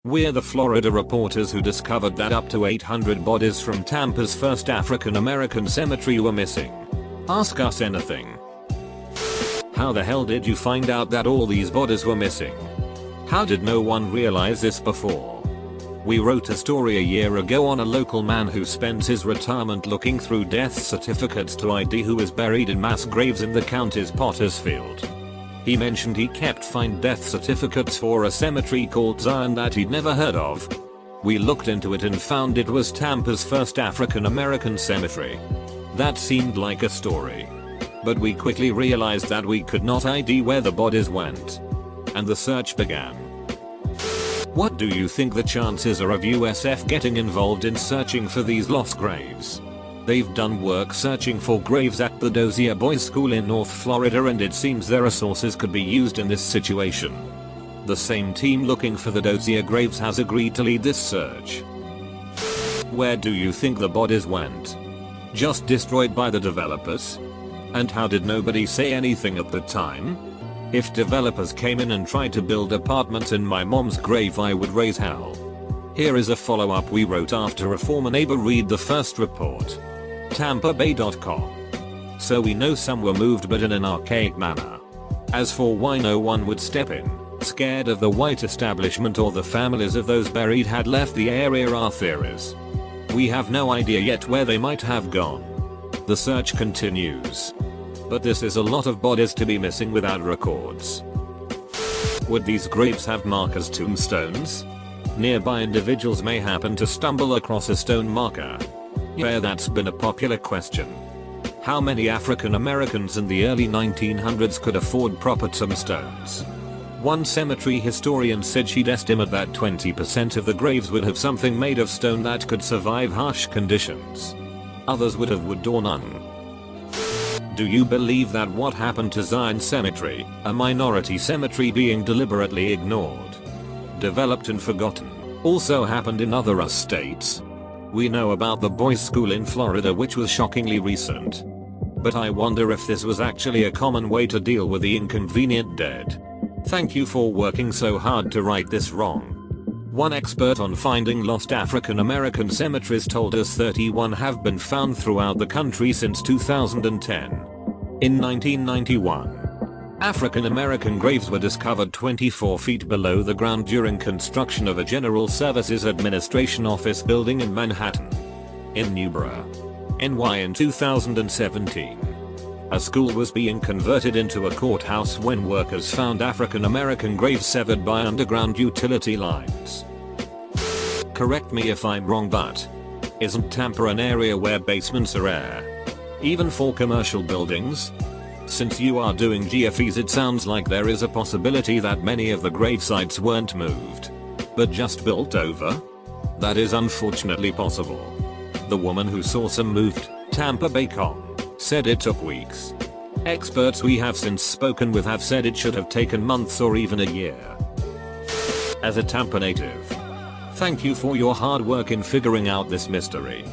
We're the Florida reporters who discovered that up to 800 bodies from Tampa's first African American cemetery were missing. Ask us anything. How the hell did you find out that all these bodies were missing? How did no one realize this before? We wrote a story a year ago on a local man who spends his retirement looking through death certificates to ID who is buried in mass graves in the county's Potter's Field. He mentioned he kept find death certificates for a cemetery called Zion that he'd never heard of. We looked into it and found it was Tampa's first African American cemetery. That seemed like a story. But we quickly realized that we could not ID where the bodies went. And the search began. What do you think the chances are of USF getting involved in searching for these lost graves? They've done work searching for graves at the Dozier Boys School in North Florida, and it seems their resources could be used in this situation. The same team looking for the Dozier graves has agreed to lead this search. Where do you think the bodies went? Just destroyed by the developers? And how did nobody say anything at the time? If developers came in and tried to build apartments in my mom's grave, I would raise hell. Here is a follow-up we wrote after a former neighbor read the first report. TampaBay.com. So we know some were moved, but in an archaic manner. As for why no one would step in, scared of the white establishment or the families of those buried had left the area, are theories. We have no idea yet where they might have gone. The search continues. But this is a lot of bodies to be missing without records. Would these graves have markers, tombstones? Nearby individuals may happen to stumble across a stone marker. Yeah, that's been a popular question. How many African Americans in the early 1900s could afford proper tombstones? One cemetery historian said she'd estimate that 20% of the graves would have something made of stone that could survive harsh conditions. Others would have wood or none. Do you believe that what happened to Zion Cemetery, a minority cemetery being deliberately ignored, developed and forgotten, also happened in other US states? We know about the boys' school in Florida, which was shockingly recent. But I wonder if this was actually a common way to deal with the inconvenient dead. Thank you for working so hard to right this wrong. One expert on finding lost African American cemeteries told us 31 have been found throughout the country since 2010. In 1991, African American graves were discovered 24 feet below the ground during construction of a General Services Administration office building in Manhattan. In Newborough, NY in 2017. A school was being converted into a courthouse when workers found African American graves severed by underground utility lines. Correct me if I'm wrong, but isn't Tampa an area where basements are rare? Even for commercial buildings? Since you are doing GFEs, it sounds like there is a possibility that many of the grave sites weren't moved, but just built over? That is unfortunately possible. The woman who saw some moved, TampaBay.com, said it took weeks. Experts we have since spoken with have said it should have taken months or even a year. As a Tampa native, thank you for your hard work in figuring out this mystery.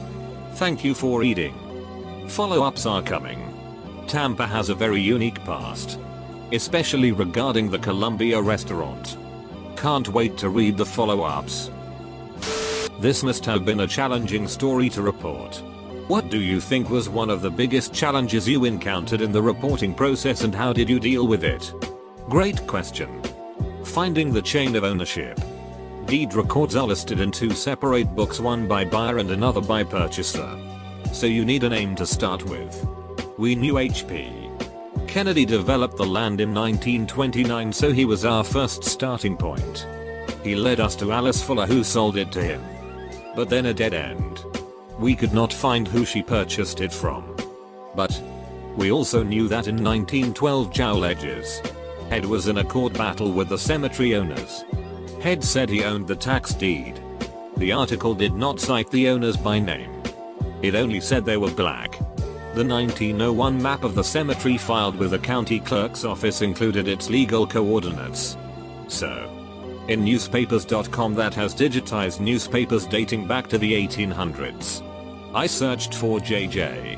Thank you for reading. Follow-ups are coming. Tampa has a very unique past, especially regarding the Columbia restaurant. Can't wait to read the follow-ups. This must have been a challenging story to report. What do you think was one of the biggest challenges you encountered in the reporting process, and how did you deal with it? Great question. Finding the chain of ownership. Deed records are listed in two separate books, one by buyer and another by purchaser. So you need a name to start with. We knew H.P. Kennedy developed the land in 1929, so he was our first starting point. He led us to Alice Fuller, who sold it to him. But then a dead end. We could not find who she purchased it from. But we also knew that in 1912 Outlandish Head was in a court battle with the cemetery owners. Head said he owned the tax deed. The article did not cite the owners by name. It only said they were black. The 1901 map of the cemetery filed with the county clerk's office included its legal coordinates. So, in newspapers.com that has digitized newspapers dating back to the 1800s, I searched for J.J.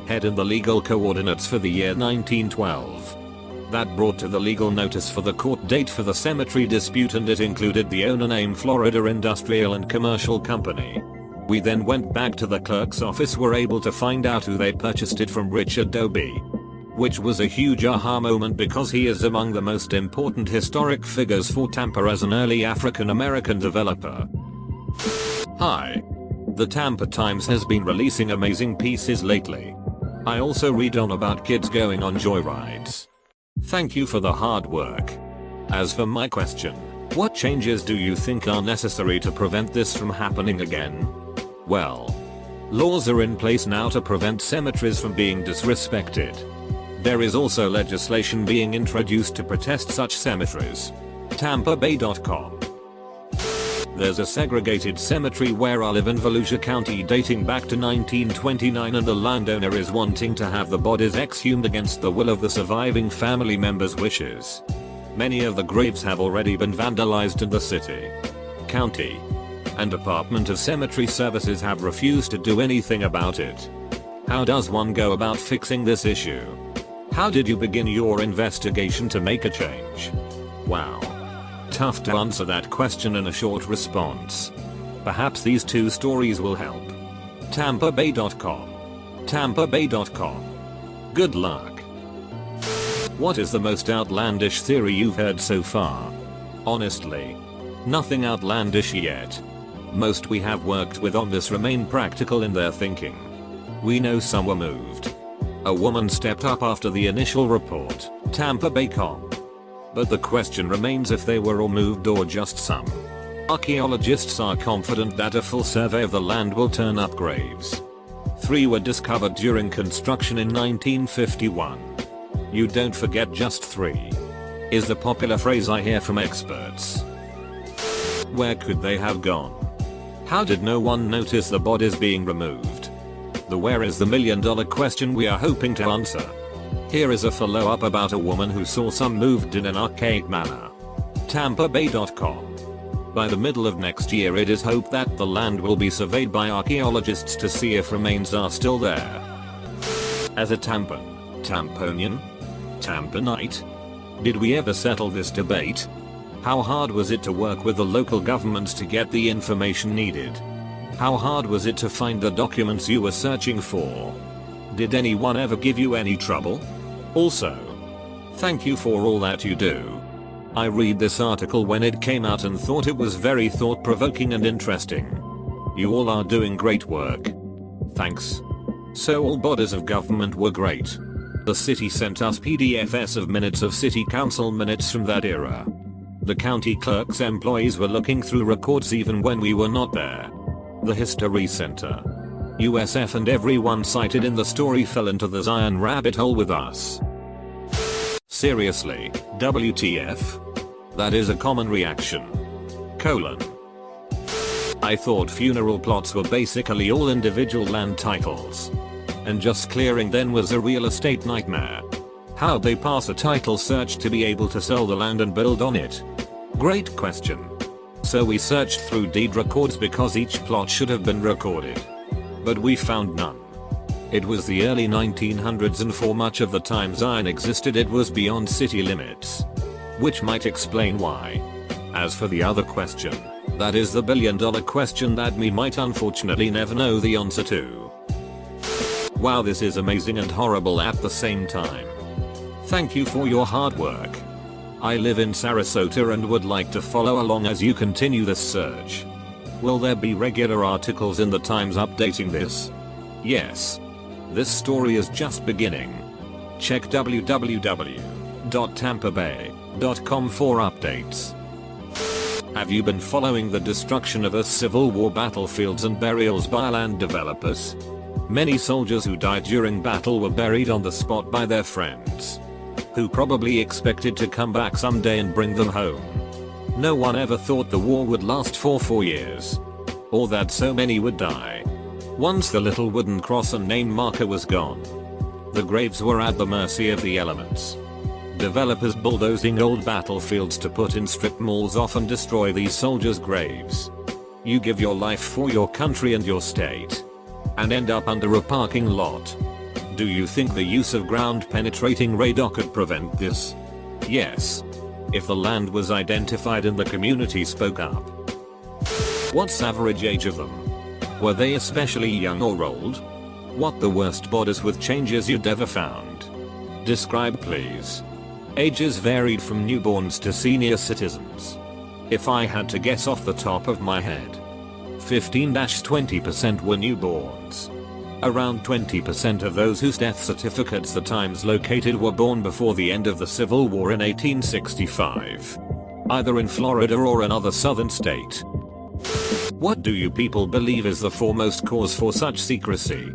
Head and the legal coordinates for the year 1912. That brought to the legal notice for the court date for the cemetery dispute, and it included the owner name Florida Industrial and Commercial Company. We then went back to the clerk's office, were able to find out who they purchased it from, Richard Dobie. Which was a huge aha moment because he is among the most important historic figures for Tampa as an early African American developer. Hi. The Tampa Times has been releasing amazing pieces lately. I also read on about kids going on joyrides. Thank you for the hard work. As for my question, what changes do you think are necessary to prevent this from happening again? Well, laws are in place now to prevent cemeteries from being disrespected. There is also legislation being introduced to protest such cemeteries. TampaBay.com. There's a segregated cemetery where I live in Volusia County dating back to 1929, and the landowner is wanting to have the bodies exhumed against the will of the surviving family members' wishes. Many of the graves have already been vandalized, and the city, county, and Department of Cemetery Services have refused to do anything about it. How does one go about fixing this issue? How did you begin your investigation to make a change? Wow. Tough to answer that question in a short response. Perhaps these two stories will help. TampaBay.com. TampaBay.com. Good luck. What is the most outlandish theory you've heard so far? Honestly, nothing outlandish yet. Most we have worked with on this remain practical in their thinking. We know some were moved. A woman stepped up after the initial report, TampaBay.com. But the question remains if they were all moved or just some. Archaeologists are confident that a full survey of the land will turn up graves. 3 were discovered during construction in 1951. You don't forget just 3. Is the popular phrase I hear from experts. Where could they have gone? How did no one notice the bodies being removed? The where is the $1,000,000 question we are hoping to answer. Here is a follow-up about a woman who saw some moved in an archaic manner. TampaBay.com. By the middle of next year it is hoped that the land will be surveyed by archaeologists to see if remains are still there. As a Tamponian? Tampanite? Did we ever settle this debate? How hard was it to work with the local governments to get the information needed? How hard was it to find the documents you were searching for? Did anyone ever give you any trouble? Also, thank you for all that you do. I read this article when it came out and thought it was very thought-provoking and interesting. You all are doing great work. Thanks. So all bodies of government were great. The city sent us PDFs of minutes of city council minutes from that era. The county clerk's employees were looking through records even when we were not there. The History Center, USF and everyone cited in the story fell into the Zion rabbit hole with us. Seriously, WTF? That is a common reaction. I thought funeral plots were basically all individual land titles. And just clearing then was a real estate nightmare. How'd they pass a title search to be able to sell the land and build on it? Great question. So we searched through deed records because each plot should have been recorded. But we found none. It was the early 1900s and for much of the time Zion existed it was beyond city limits. Which might explain why. As for the other question, that is the $1,000,000,000 question that we might unfortunately never know the answer to. Wow, this is amazing and horrible at the same time. Thank you for your hard work. I live in Sarasota and would like to follow along as you continue this search. Will there be regular articles in the Times updating this? Yes. This story is just beginning. Check www.tampabay.com for updates. Have you been following the destruction of US Civil War battlefields and burials by land developers? Many soldiers who died during battle were buried on the spot by their friends, who probably expected to come back someday and bring them home. No one ever thought the war would last for 4 years, or that so many would die. Once the little wooden cross and name marker was gone, the graves were at the mercy of the elements. Developers bulldozing old battlefields to put in strip malls often destroy these soldiers' graves. You give your life for your country and your state, and end up under a parking lot. Do you think the use of ground-penetrating radar could prevent this? Yes. If the land was identified and the community spoke up. What's average age of them? Were they especially young or old? What the worst bodies with changes you'd ever found? Describe please. Ages varied from newborns to senior citizens. If I had to guess off the top of my head, 15-20% were newborns. Around 20% of those whose death certificates the Times located were born before the end of the Civil War in 1865. Either in Florida or another southern state. What do you people believe is the foremost cause for such secrecy?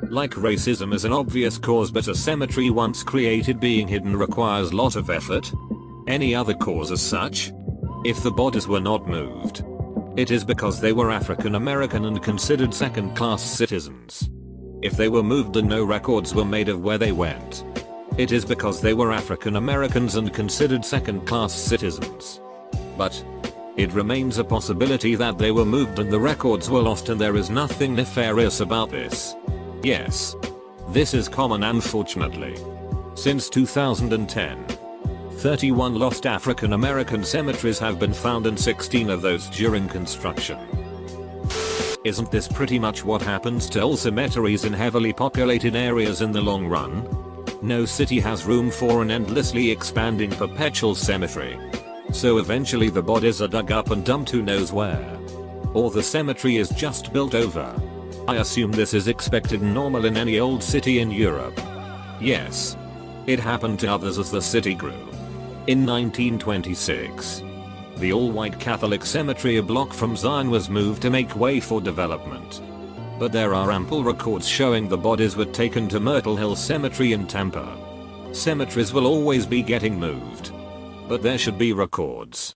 Like racism is an obvious cause, but a cemetery once created being hidden requires lot of effort. Any other cause as such? If the bodies were not moved, it is because they were African American and considered second-class citizens. If they were moved and no records were made of where they went, it is because they were African Americans and considered second-class citizens. But it remains a possibility that they were moved and the records were lost, and there is nothing nefarious about this. Yes. This is common unfortunately. Since 2010, 31 lost African American cemeteries have been found, and 16 of those during construction. Isn't this pretty much what happens to all cemeteries in heavily populated areas in the long run? No city has room for an endlessly expanding perpetual cemetery. So eventually the bodies are dug up and dumped who knows where. Or the cemetery is just built over. I assume this is expected and normal in any old city in Europe. Yes. It happened to others as the city grew. In 1926, the all-white Catholic cemetery a block from Zion was moved to make way for development. But there are ample records showing the bodies were taken to Myrtle Hill Cemetery in Tampa. Cemeteries will always be getting moved, but there should be records.